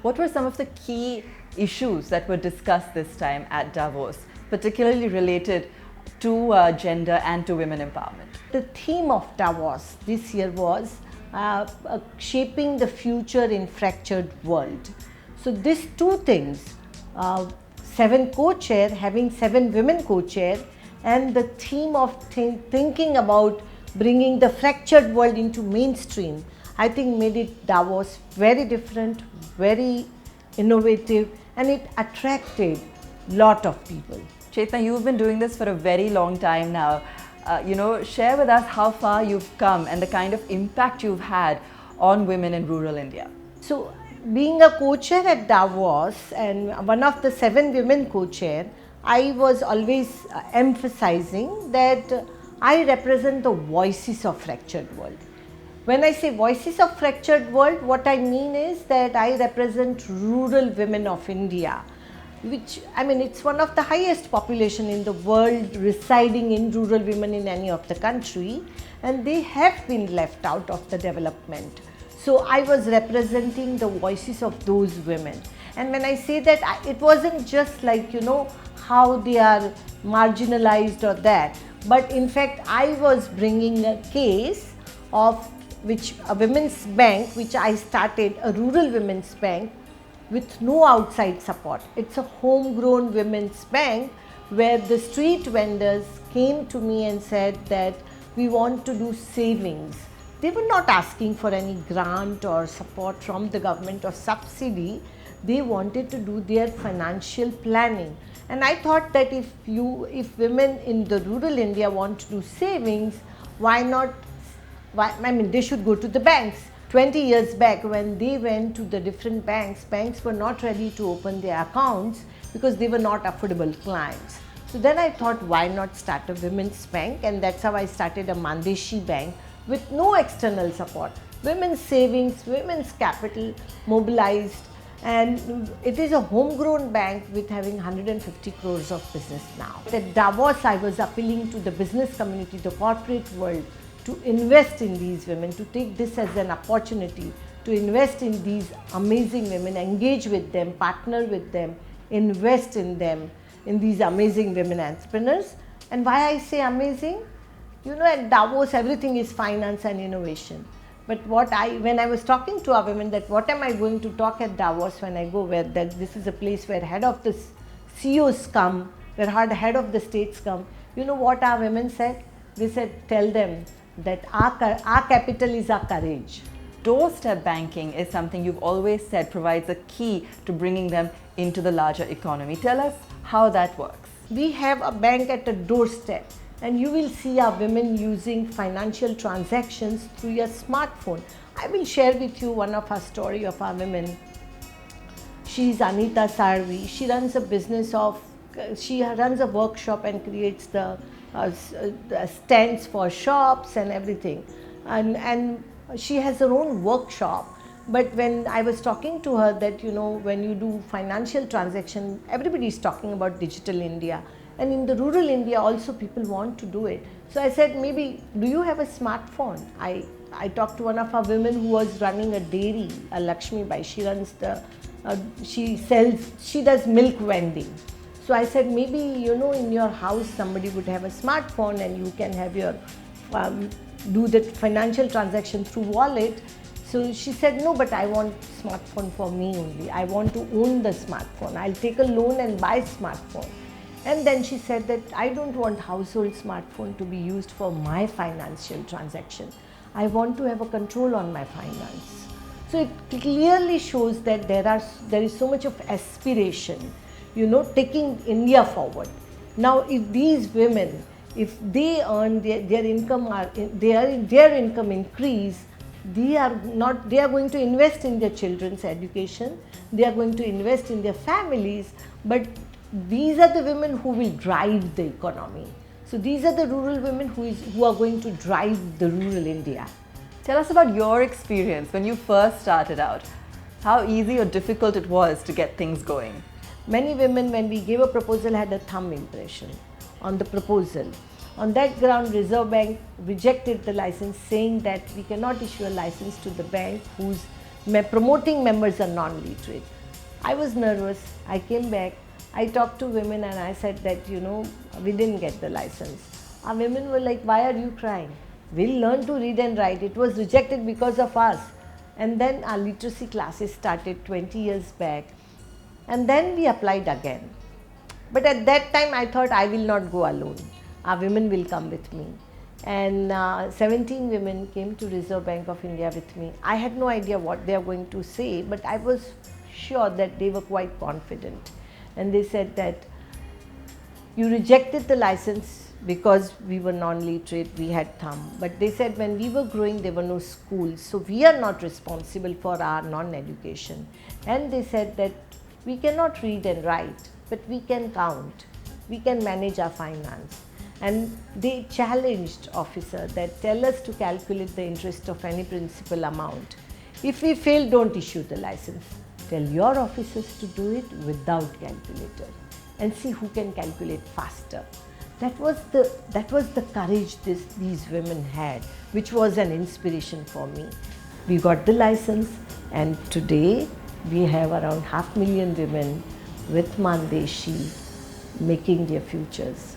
What were some of the key issues that were discussed this time at Davos, particularly related to gender and to women empowerment? The theme of Davos this year was shaping the future in fractured world. So these two things, 7 co-chair, having 7 women co-chair, and the theme of thinking about bringing the fractured world into mainstream, I think made it Davos very different, very innovative, and it attracted a lot of people. Chetana, you've been doing this for a very long time now. Share with us how far you've come and the kind of impact you've had on women in rural India. So, being a co-chair at Davos and one of the 7 women co-chair, I was always emphasizing that I represent the voices of fractured world. When I say voices of fractured world, what I mean is that I represent rural women of India, which, it's one of the highest population in the world residing in rural women in any of the country, and they have been left out of the development. So I was representing the voices of those women. And when I say that, it wasn't just like, how they are marginalized or that, but in fact, I was bringing a case of which a women's bank, which I started, a rural women's bank, with no outside support. It's a homegrown women's bank where the street vendors came to me and said that we want to do savings. They were not asking for any grant or support from the government or subsidy. They wanted to do their financial planning. And I thought that if women in the rural India want to do savings, they should go to the banks. 20 years back, when they went to the different banks, banks were not ready to open their accounts because they were not affordable clients. So then I thought, why not start a women's bank? And that's how I started a Mandeshi bank with no external support. Women's savings, women's capital mobilized, and it is a homegrown bank with having 150 crores of business now. At Davos, I was appealing to the business community, the corporate world, to invest in these women, to take this as an opportunity to invest in these amazing women, engage with them, partner with them, invest in them, in these amazing women entrepreneurs. And why I say amazing? At Davos, everything is finance and innovation. But when I was talking to our women that what am I going to talk at Davos when I go, where that this is a place where head of the CEOs come, where head of the states come, what our women said? They said, tell them that our capital is our courage. Doorstep banking is something you've always said provides a key to bringing them into the larger economy. Tell us how that works. We have a bank at a doorstep, and you will see our women using financial transactions through your smartphone. I will share with you one of our story of our women. She's Anita Sarvi. She runs a workshop and creates the stands for shops and everything, and she has her own workshop. But when I was talking to her that when you do financial transaction, everybody is talking about digital India, and in the rural India also people want to do it. So I said, maybe do you have a smartphone? I talked to one of our women who was running a dairy, a Lakshmi Bai. She runs she does milk vending. So I said, maybe, in your house somebody would have a smartphone and you can have your, do the financial transaction through wallet. So she said, no, but I want smartphone for me only. I want to own the smartphone. I'll take a loan and buy smartphone. And then she said that I don't want household smartphone to be used for my financial transaction. I want to have a control on my finance. So it clearly shows that there is so much of aspiration, taking India forward. Now, if these women, if they earn their income, their income increase, they are going to invest in their children's education, they are going to invest in their families, but these are the women who will drive the economy. So these are the rural women who are going to drive the rural India. Tell us about your experience when you first started out. How easy or difficult it was to get things going? Many women, when we gave a proposal, had a thumb impression on the proposal. On that ground, Reserve Bank rejected the license, saying that we cannot issue a license to the bank whose promoting members are non-literate. I was nervous. I came back. I talked to women and I said that, we didn't get the license. Our women were like, why are you crying? We'll learn to read and write. It was rejected because of us. And then our literacy classes started 20 years back. And then we applied again. But at that time I thought I will not go alone. Our women will come with me. And 17 women came to Reserve Bank of India with me. I had no idea what they are going to say, but I was sure that they were quite confident. And they said that you rejected the license because we were non-literate, we had thumb. But they said when we were growing, there were no schools, so we are not responsible for our non-education. And they said that we cannot read and write, but we can count, we can manage our finance. And they challenged officer that tell us to calculate the interest of any principal amount. If we fail, don't issue the license. Tell your officers to do it without calculator and see who can calculate faster. That was the courage these women had, which was an inspiration for me. We got the license, and today we have around 500,000 women with Mandeshi making their futures.